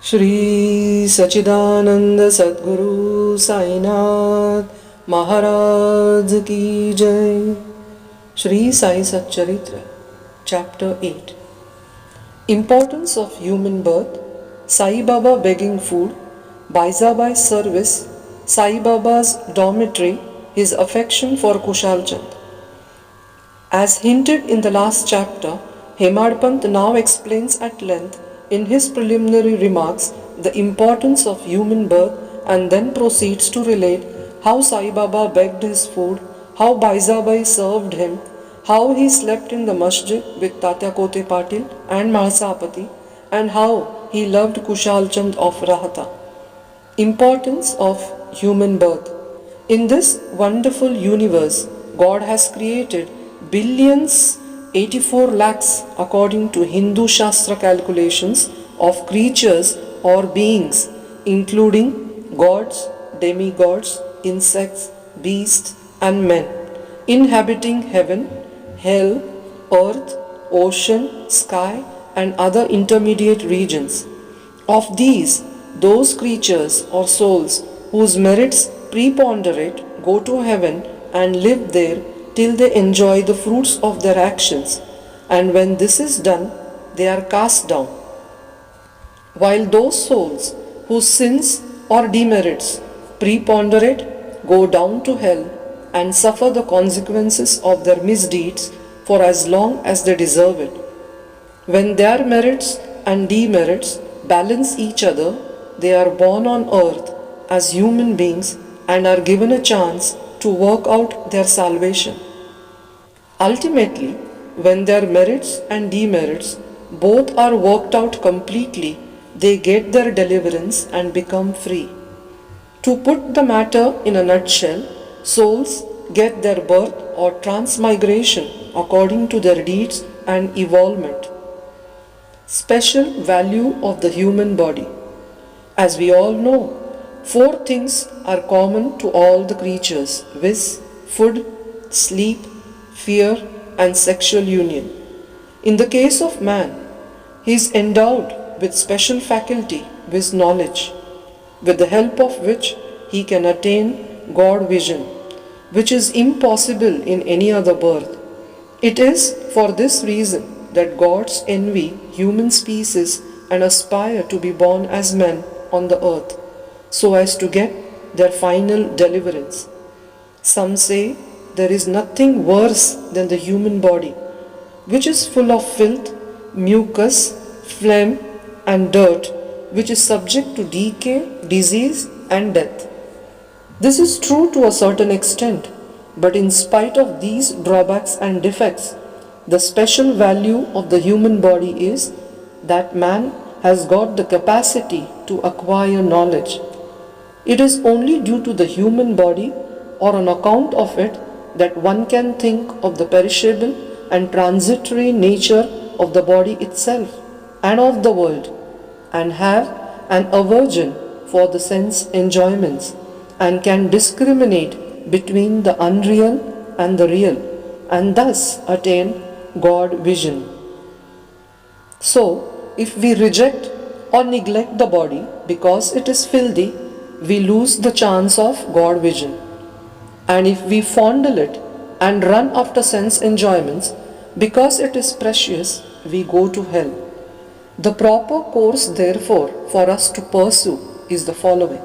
श्री सच्चिदानंद सद्गुरु साईनाथ महाराज की जय। श्री साई सच्चरित्र Chapter 8 Importance of Human Birth, Sai Baba begging food, Baizabai's service, Sai Baba's dormitory, his affection for Kushal Chand. As hinted in the last chapter, Hemadpant now explains at length in his preliminary remarks the importance of human birth and then proceeds to relate how Sai Baba begged his food, how Baizabai served him, how he slept in the masjid with Tatya Kote Patil and Malsapati, and how he loved Kushal Chand of Rahata. Importance of human birth. In this wonderful universe, God has created billions, 84 lakhs according to Hindu Shastra calculations of creatures or beings, including gods, demigods, insects, beasts, and men, inhabiting heaven, hell, earth, ocean, sky, and other intermediate regions. Of these, those creatures or souls whose merits preponderate go to heaven and live there till they enjoy the fruits of their actions, and when this is done, they are cast down. While those souls whose sins or demerits preponderate go down to hell and suffer the consequences of their misdeeds for as long as they deserve it. When their merits and demerits balance each other, they are born on earth as human beings and are given a chance to work out their salvation. Ultimately, when their merits and demerits both are worked out completely, they get their deliverance and become free. To put the matter in a nutshell, souls get their birth or transmigration according to their deeds and evolvement. Special value of the human body. As we all know, 4 things are common to all the creatures, viz. Food, sleep, fear, and sexual union. In the case of man, he is endowed with special faculty, viz. Knowledge, with the help of which he can attain God vision, which is impossible in any other birth. It is for this reason that gods envy human species and aspire to be born as men on the earth, so as to get their final deliverance. Some say there is nothing worse than the human body, which is full of filth, mucus, phlegm, and dirt, which is subject to decay, disease, and death. This is true to a certain extent, but in spite of these drawbacks and defects, the special value of the human body is that man has got the capacity to acquire knowledge. It is only due to the human body or on account of it that one can think of the perishable and transitory nature of the body itself and of the world, and have an aversion for the sense enjoyments, and can discriminate between the unreal and the real, and thus attain God vision. So, if we reject or neglect the body because it is filthy, we lose the chance of God vision. And if we fondle it and run after sense enjoyments because it is precious, we go to hell. The proper course, therefore, for us to pursue is the following: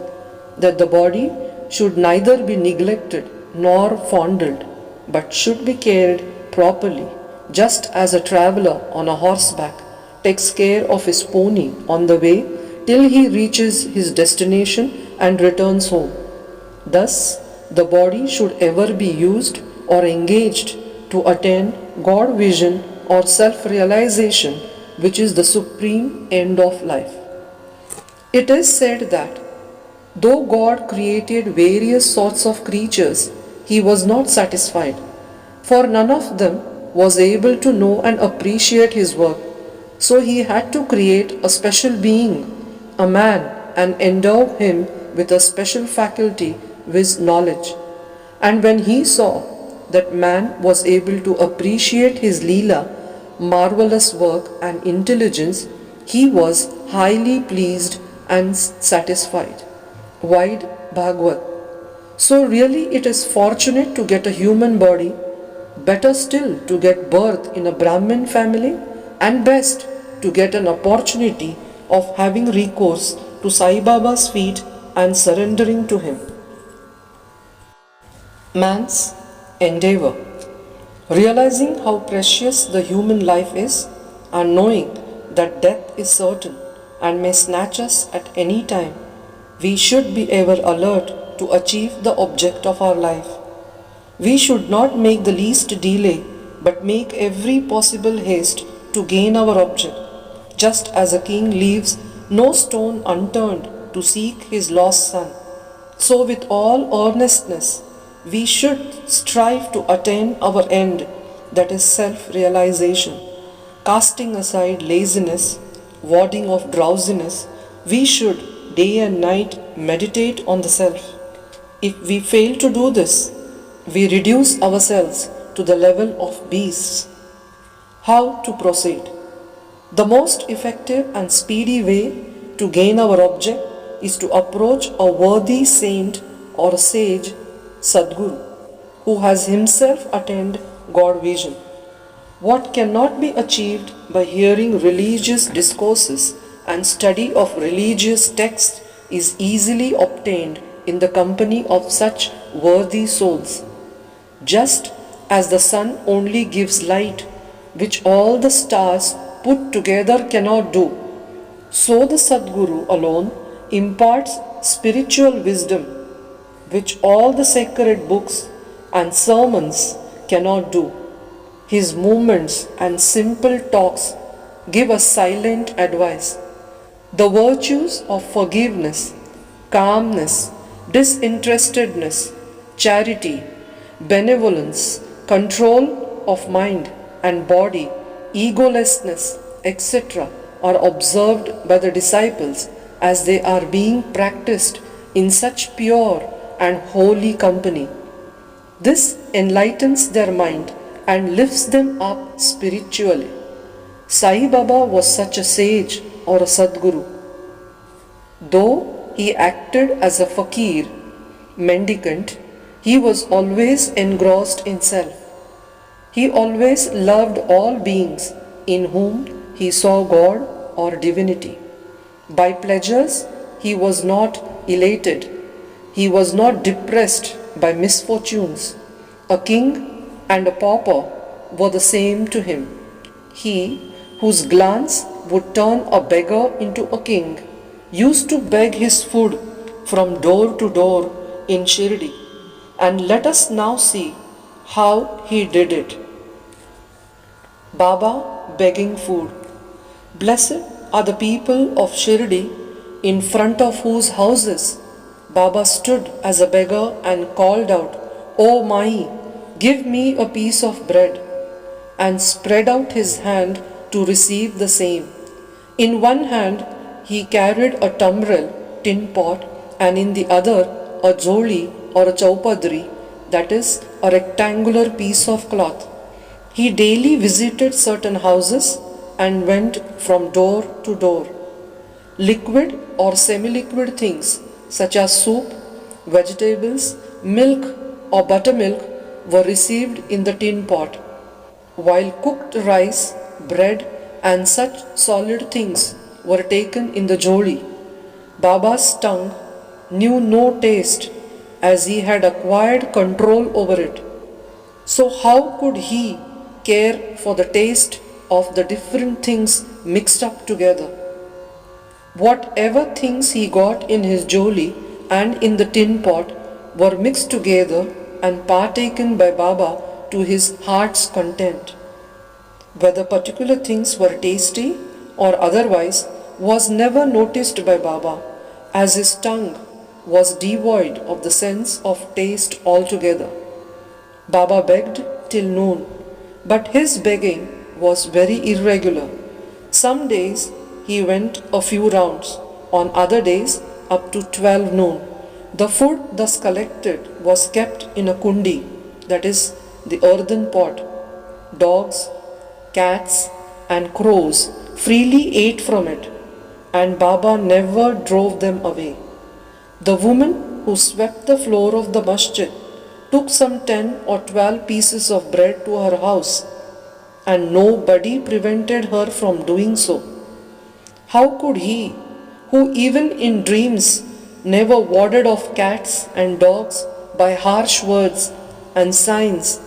that the body should neither be neglected nor fondled, but should be cared properly, just as a traveller on a horseback takes care of his pony on the way till he reaches his destination and returns home. Thus, the body should ever be used or engaged to attain God vision or self-realization, which is the supreme end of life. It is said that though God created various sorts of creatures, he was not satisfied, for none of them was able to know and appreciate his work. So he had to create a special being, a man, and endow him with a special faculty with knowledge. And when he saw that man was able to appreciate his Leela, marvelous work, and intelligence, he was highly pleased and satisfied. Wide Bhagavad. So really it is fortunate to get a human body, better still to get birth in a Brahmin family, and best to get an opportunity of having recourse to Sai Baba's feet and surrendering to him. Man's endeavor. Realizing how precious the human life is and knowing that death is certain and may snatch us at any time, we should be ever alert to achieve the object of our life. We should not make the least delay but make every possible haste to gain our object, just as a king leaves no stone unturned to seek his lost son. So, with all earnestness, we should strive to attain our end, that is self realization. Casting aside laziness, warding off drowsiness, we should day and night meditate on the self. If we fail to do this, we reduce ourselves to the level of beasts. How to proceed? The most effective and speedy way to gain our object is to approach a worthy saint or sage, Sadguru, who has himself attained God vision. What cannot be achieved by hearing religious discourses and study of religious texts is easily obtained in the company of such worthy souls. Just as the sun only gives light, which all the stars put together cannot do, so the Sadguru alone imparts spiritual wisdom, which all the sacred books and sermons cannot do. His movements and simple talks give us silent advice. The virtues of forgiveness, calmness, disinterestedness, charity, benevolence, control of mind and body, egolessness, etc., are observed by the disciples as they are being practiced in such pure and holy company. This enlightens their mind and lifts them up spiritually. Sai Baba was such a sage or a Sadguru. Though he acted as a fakir, mendicant, he was always engrossed in self. He always loved all beings in whom he saw God or divinity. By pleasures, he was not elated. He was not depressed by misfortunes. A king and a pauper were the same to him. He, whose glance would turn a beggar into a king, used to beg his food from door to door in Shirdi. And let us now see how he did it. Baba begging food. Blessed are the people of Shirdi, in front of whose houses Baba stood as a beggar and called out, "O Mai, give me a piece of bread," and spread out his hand to receive the same. In one hand he carried a tumbrel, tin pot, and in the other a joli or a chaupadri, that is, a rectangular piece of cloth. He daily visited certain houses and went from door to door. Liquid or semi-liquid things such as soup, vegetables, milk or buttermilk were received in the tin pot, while cooked rice, bread and such solid things were taken in the joli. Baba's tongue knew no taste, as he had acquired control over it. So how could he care for the taste of the different things mixed up together? Whatever things he got in his joli and in the tin pot were mixed together and partaken by Baba to his heart's content. Whether particular things were tasty or otherwise was never noticed by Baba, as his tongue was devoid of the sense of taste altogether. Baba begged till noon, but his begging was very irregular. Some days he went a few rounds, on other days up to 12 noon. The food thus collected was kept in a kundi, that is, the earthen pot. Dogs, cats, and crows freely ate from it, and Baba never drove them away. The woman who swept the floor of the masjid took some 10 or 12 pieces of bread to her house, and nobody prevented her from doing so. How could he, who even in dreams never warded off cats and dogs by harsh words and signs,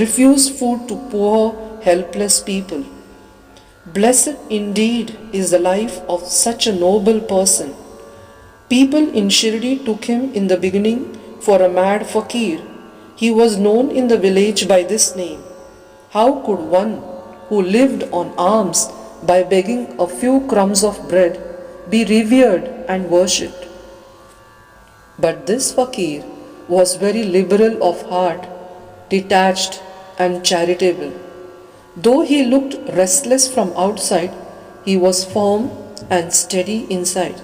refuse food to poor, helpless people? Blessed indeed is the life of such a noble person. People in Shirdi took him in the beginning for a mad fakir. He was known in the village by this name. How could one who lived on alms by begging a few crumbs of bread be revered and worshipped? But this fakir was very liberal of heart, detached and charitable. Though he looked restless from outside, he was firm and steady inside.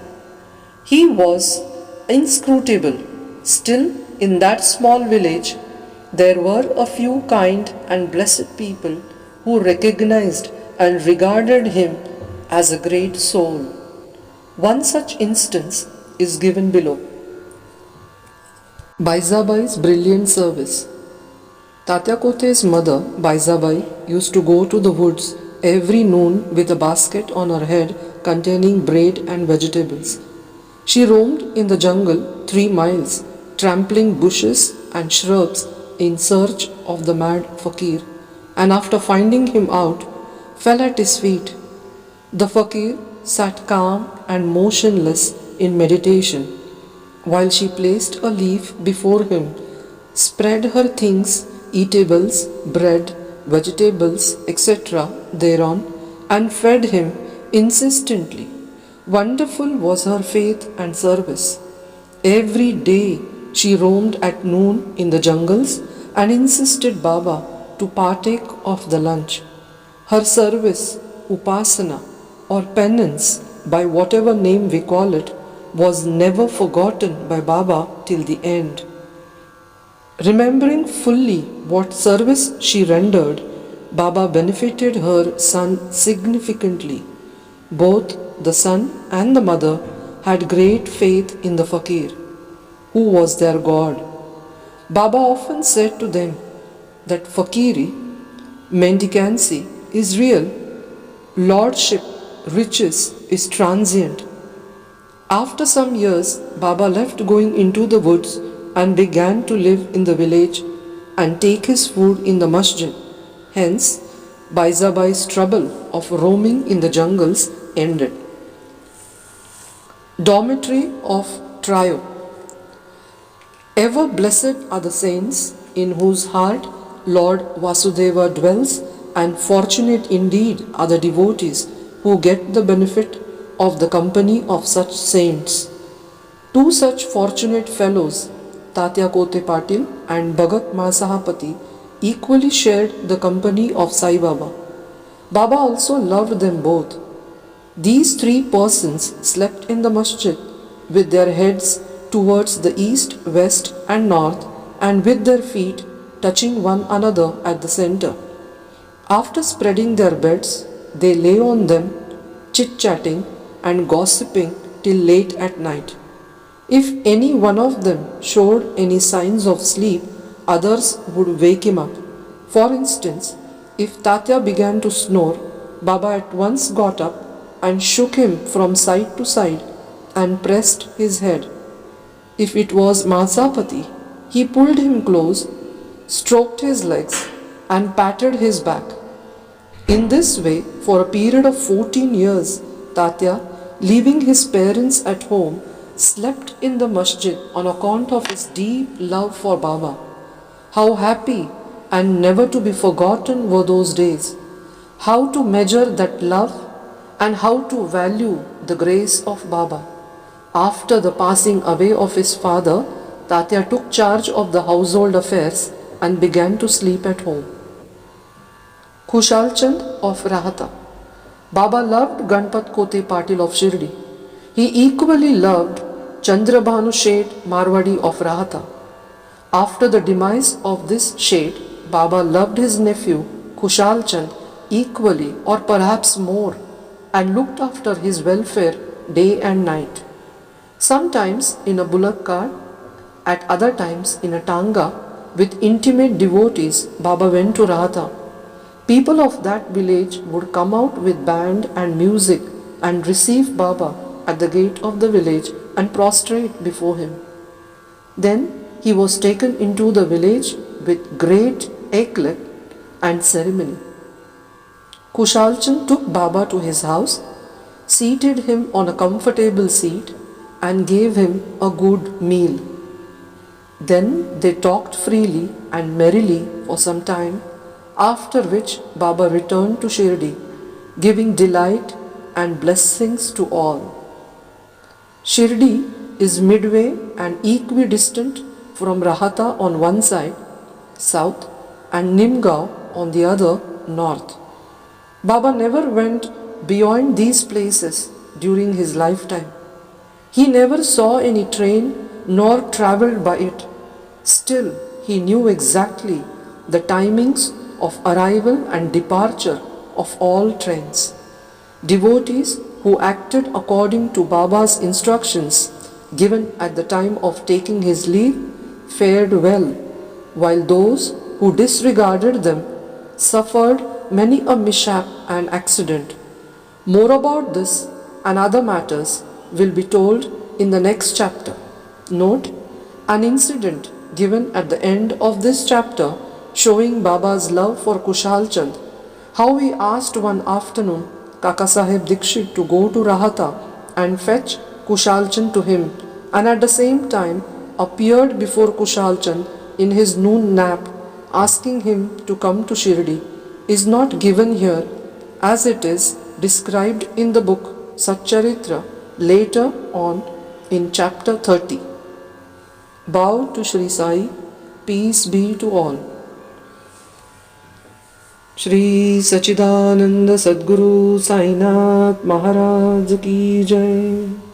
He was inscrutable. Still, in that small village, there were a few kind and blessed people who recognized and regarded him as a great soul. One such instance is given below. Baizabai's brilliant service. Tatya Kote's mother, Baizabai, used to go to the woods every noon with a basket on her head containing bread and vegetables. She roamed in the jungle 3 miles, trampling bushes and shrubs in search of the mad fakir, and after finding him out, fell at his feet. The fakir sat calm and motionless in meditation, while she placed a leaf before him, spread her things, eatables, bread, vegetables, etc. thereon, and fed him insistently. Wonderful was her faith and service. Every day she roamed at noon in the jungles and insisted Baba to partake of the lunch. Her service, upasana or penance, by whatever name we call it, was never forgotten by Baba till the end. Remembering fully what service she rendered, Baba benefited her son significantly. Both the son and the mother had great faith in the fakir, who was their God. Baba often said to them that fakiri, mendicancy, is real, lordship, riches, is transient. After some years, Baba left going into the woods and began to live in the village and take his food in the masjid. Hence, Baizabai's trouble of roaming in the jungles ended. Dormitory of Trio. Ever blessed are the saints in whose heart Lord Vasudeva dwells, and fortunate indeed are the devotees who get the benefit of the company of such saints. 2 such fortunate fellows, Tatya Kote Patil and Bhagat Masahapati, equally shared the company of Sai Baba. Baba also loved them both. These 3 persons slept in the masjid with their heads towards the east, west and north, and with their feet touching one another at the center. After spreading their beds, they lay on them, chit-chatting and gossiping till late at night. If any one of them showed any signs of sleep, others would wake him up. For instance, if Tatya began to snore, Baba at once got up and shook him from side to side and pressed his head. If it was Masapati, he pulled him close, stroked his legs and patted his back. In this way, for a period of 14 years, Tatya, leaving his parents at home, slept in the masjid on account of his deep love for Baba. How happy and never to be forgotten were those days. How to measure that love and how to value the grace of Baba. After the passing away of his father, Tatya took charge of the household affairs and began to sleep at home. Khushal Chand of Rahata. Baba loved Ganpat Kote Patil of Shirdi. He equally loved Chandrabhanu Shet Marwadi of Rahata. After the demise of this Shet, Baba loved his nephew Khushal Chand equally or perhaps more and looked after his welfare day and night. Sometimes in a bullock cart, at other times in a tanga with intimate devotees, Baba went to Radha. People of that village would come out with band and music and receive Baba at the gate of the village and prostrate before him. Then he was taken into the village with great eclat and ceremony. Kushalchand took Baba to his house, seated him on a comfortable seat, and gave him a good meal. Then they talked freely and merrily for some time, after which Baba returned to Shirdi, giving delight and blessings to all. Shirdi is midway and equidistant from Rahata on one side, south, and Nimgaon on the other, north. Baba never went beyond these places during his lifetime. He never saw any train nor travelled by it. Still, he knew exactly the timings of arrival and departure of all trains. Devotees who acted according to Baba's instructions given at the time of taking his leave fared well, while those who disregarded them suffered many a mishap and accident. More about this and other matters will be told in the next chapter. Note an incident given at the end of this chapter showing Baba's love for Kushalchand, how he asked one afternoon Kaka Saheb Dikshit to go to Rahata and fetch Kushalchand to him, and at the same time appeared before Kushalchand in his noon nap asking him to come to Shirdi, is not given here as it is described in the book Satcharitra later on in chapter 30. Bow to Shri Sai, peace be to all. Shri Sachidananda Sadguru Sainath Maharaj Ki Jai.